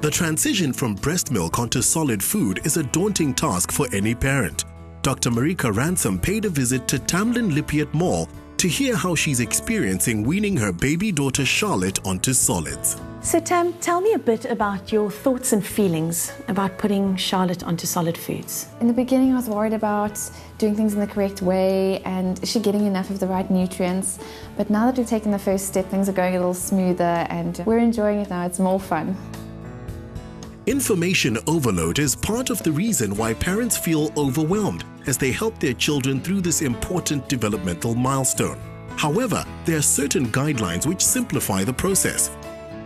The transition from breast milk onto solid food is a daunting task for any parent. Dr. Marika Ransom paid a visit to Tamlin Lippiatt Mall to hear how she's experiencing weaning her baby daughter Charlotte onto solids. So Tam, tell me a bit about your thoughts and feelings about putting Charlotte onto solid foods. In the beginning I was worried about doing things in the correct way and is she getting enough of the right nutrients, but now that we've taken the first step, things are going a little smoother and we're enjoying it now. It's more fun. Information overload is part of the reason why parents feel overwhelmed as they help their children through this important developmental milestone. However, there are certain guidelines which simplify the process.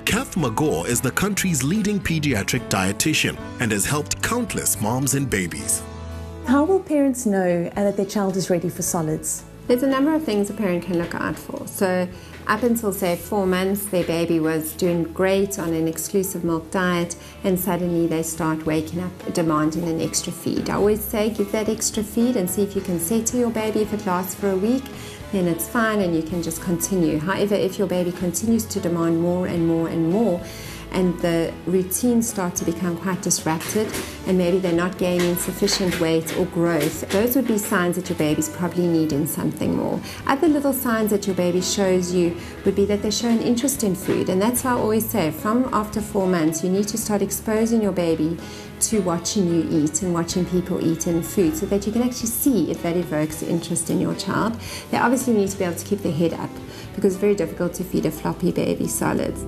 Kath McGaw is the country's leading pediatric dietitian and has helped countless moms and babies. How will parents know that their child is ready for solids? There's a number of things a parent can look out for. So up until say 4 months, their baby was doing great on an exclusive milk diet and suddenly they start waking up demanding an extra feed. I always say give that extra feed and see if you can settle your baby. If it lasts for a week, then it's fine and you can just continue. However, if your baby continues to demand more and more and more, and the routines start to become quite disrupted and maybe they're not gaining sufficient weight or growth, those would be signs that your baby's probably needing something more. Other little signs that your baby shows you would be that they show an interest in food, and that's why I always say from after 4 months you need to start exposing your baby to watching you eat and watching people eat in food so that you can actually see if that evokes interest in your child. They obviously need to be able to keep their head up because it's very difficult to feed a floppy baby solids.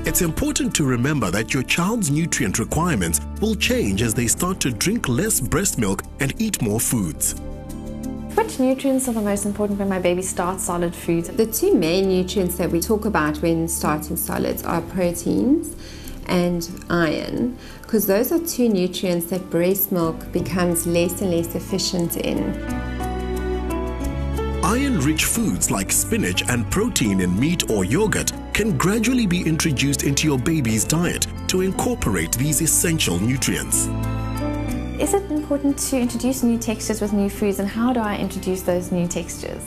It's important to remember that your child's nutrient requirements will change as they start to drink less breast milk and eat more foods. Which nutrients are the most important when my baby starts solid foods? The two main nutrients that we talk about when starting solids are proteins and iron, because those are two nutrients that breast milk becomes less and less efficient in. Iron-rich foods like spinach and protein in meat or yogurt can gradually be introduced into your baby's diet to incorporate these essential nutrients. Is it important to introduce new textures with new foods, and how do I introduce those new textures?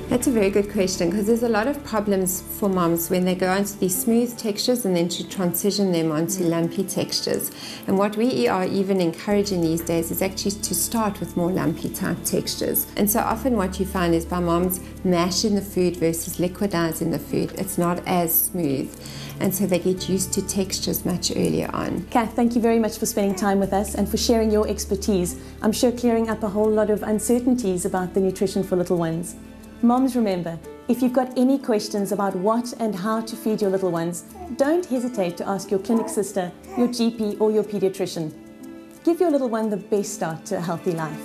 That's a very good question, because there's a lot of problems for moms when they go onto these smooth textures and then to transition them onto lumpy textures. And what we are even encouraging these days is actually to start with more lumpy type textures. And so often what you find is by moms mashing the food versus liquidizing the food, it's not as smooth. And so they get used to textures much earlier on. Kath, thank you very much for spending time with us and for sharing your expertise. I'm sure clearing up a whole lot of uncertainties about the nutrition for little ones. Moms, remember, if you've got any questions about what and how to feed your little ones, don't hesitate to ask your clinic sister, your GP or your pediatrician. Give your little one the best start to a healthy life.